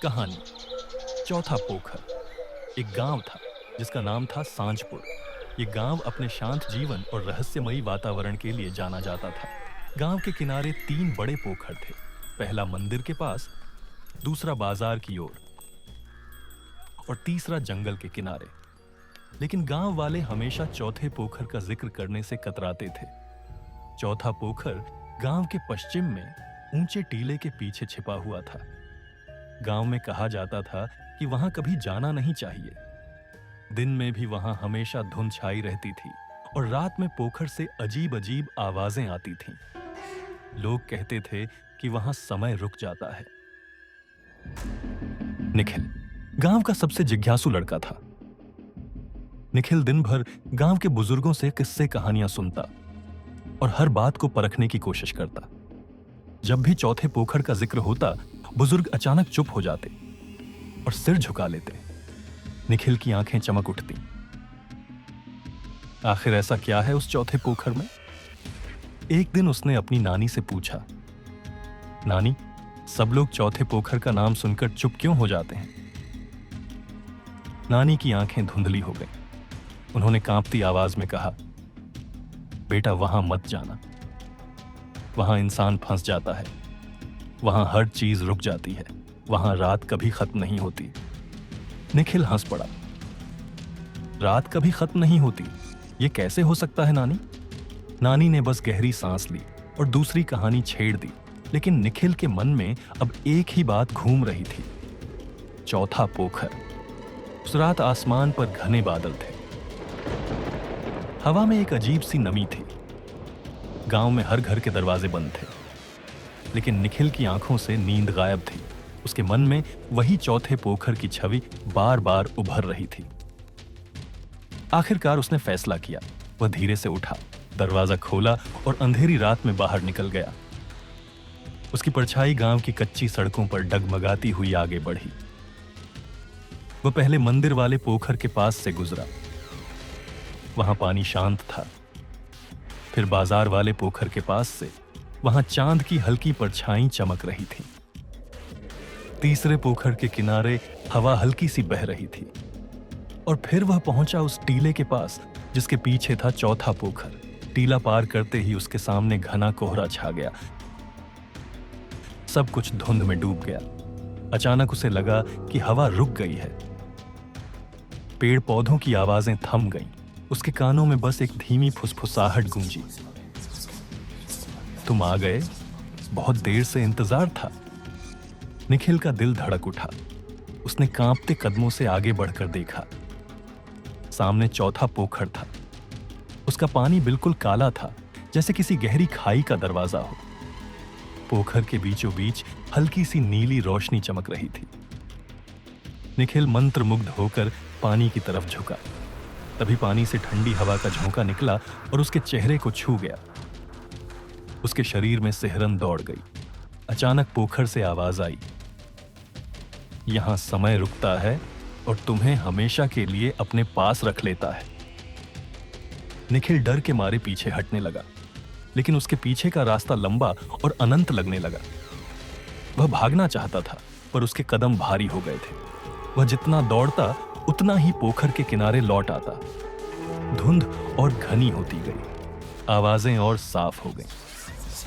कहानी चौथा पोखर। एक गांव था जिसका नाम था सांझपुर। ये गांव अपने शांत जीवन और रहस्यमयी वातावरण के लिए जाना जाता था। गांव के किनारे 3 बड़े पोखर थे। पहला मंदिर के पास, दूसरा बाजार की ओर और तीसरा जंगल के किनारे। लेकिन गांव वाले हमेशा चौथे पोखर का जिक्र करने से कतराते थे। चौथा पोखर गांव के पश्चिम में ऊंचे टीले के पीछे छिपा हुआ था। गांव में कहा जाता था कि वहां कभी जाना नहीं चाहिए। दिन में भी वहां हमेशा धुंध छाई रहती थी और रात में पोखर से अजीब अजीब आवाजें आती थीं। लोग कहते थे कि वहां समय रुक जाता है। निखिल गांव का सबसे जिज्ञासु लड़का था। निखिल दिन भर गांव के बुजुर्गों से किस्से कहानियां सुनता और हर बात को परखने की कोशिश करता। जब भी चौथे पोखर का जिक्र होता, बुजुर्ग अचानक चुप हो जाते और सिर झुका लेते। निखिल की आंखें चमक उठती। आखिर ऐसा क्या है उस चौथे पोखर में? एक दिन उसने अपनी नानी से पूछा, नानी, सब लोग चौथे पोखर का नाम सुनकर चुप क्यों हो जाते हैं? नानी की आंखें धुंधली हो गईं। उन्होंने कांपती आवाज में कहा, बेटा, वहां मत जाना। वहां इंसान फंस जाता है। वहां हर चीज रुक जाती है। वहां रात कभी खत्म नहीं होती। निखिल हंस पड़ा। रात कभी खत्म नहीं होती, ये कैसे हो सकता है नानी? नानी ने बस गहरी सांस ली और दूसरी कहानी छेड़ दी। लेकिन निखिल के मन में अब एक ही बात घूम रही थी, चौथा पोखर। उस रात आसमान पर घने बादल थे। हवा में एक अजीब सी नमी थी। गांव में हर घर के दरवाजे बंद थे। लेकिन निखिल की आंखों से नींद गायब थी। उसके मन में वही चौथे पोखर की छवि बार बार उभर रही थी। आखिरकार उसने फैसला किया। वह धीरे से उठा, दरवाजा खोला और अंधेरी रात में बाहर निकल गया। उसकी परछाई गांव की कच्ची सड़कों पर डगमगाती हुई आगे बढ़ी। वह पहले मंदिर वाले पोखर के पास से गुजरा। वहां पानी शांत था। फिर बाजार वाले पोखर के पास से, वहां चांद की हल्की परछाई चमक रही थी। तीसरे पोखर के किनारे हवा हल्की सी बह रही थी। और फिर वह पहुंचा उस टीले के पास जिसके पीछे था चौथा पोखर। टीला पार करते ही उसके सामने घना कोहरा छा गया। सब कुछ धुंध में डूब गया। अचानक उसे लगा कि हवा रुक गई है। पेड़ पौधों की आवाजें थम गईं। उसके कानों में बस एक धीमी फुसफुसाहट गूंजी, तुम आ गए, बहुत देर से इंतजार था। निखिल का दिल धड़क उठा। उसने कांपते कदमों से आगे बढ़कर देखा। सामने चौथा पोखर था। उसका पानी बिल्कुल काला था, जैसे किसी गहरी खाई का दरवाजा हो। पोखर के बीचों बीच हल्की सी नीली रोशनी चमक रही थी। निखिल मंत्रमुग्ध होकर पानी की तरफ झुका। तभी पानी से ठंडी हवा का झोंका निकला और उसके चेहरे को छू गया। उसके शरीर में सिहरन दौड़ गई। अचानक पोखर से आवाज आई, यहां समय रुकता है और तुम्हें हमेशा के लिए अपने पास रख लेता है। निखिल डर के मारे पीछे हटने लगा, लेकिन उसके पीछे का रास्ता लंबा और अनंत लगने लगा। वह भागना चाहता था, पर उसके कदम भारी हो गए थे। वह जितना दौड़ता उतना ही पोखर के किनारे लौट आता। धुंध और घनी होती गई। आवाजें और साफ हो गईं।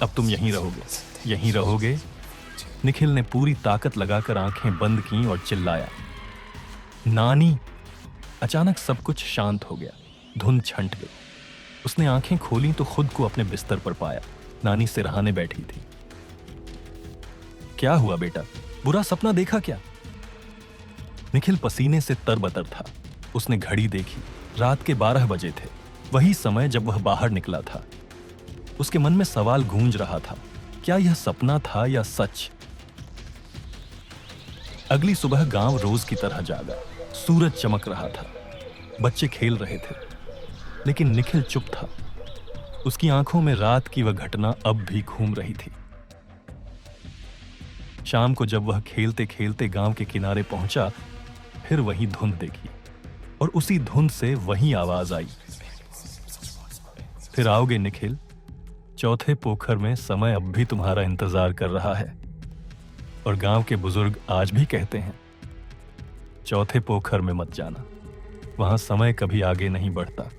अब तुम यहीं रहोगे, यहीं रहोगे। निखिल ने पूरी ताकत लगाकर आंखें बंद की और चिल्लाया, नानी। अचानक सब कुछ शांत हो गया। धुंध छंट गई। उसने आंखें खोली तो खुद को अपने बिस्तर पर पाया। नानी सिरहाने बैठी थी। क्या हुआ बेटा, बुरा सपना देखा क्या? निखिल पसीने से तरबतर था। उसने घड़ी देखी। रात के 12 बजे थे, वही समय जब वह बाहर निकला था। उसके मन में सवाल गूंज रहा था, क्या यह सपना था या सच? अगली सुबह गांव रोज की तरह जागा। सूरज चमक रहा था। बच्चे खेल रहे थे, लेकिन निखिल चुप था। उसकी आंखों में रात की वह घटना अब भी घूम रही थी। शाम को जब वह खेलते खेलते गांव के किनारे पहुंचा, फिर वही धुंध देखी और उसी धुंध से वही आवाज आई, फिर आओगे निखिल, चौथे पोखर में समय अब भी तुम्हारा इंतजार कर रहा है। और गांव के बुजुर्ग आज भी कहते हैं, चौथे पोखर में मत जाना, वहां समय कभी आगे नहीं बढ़ता।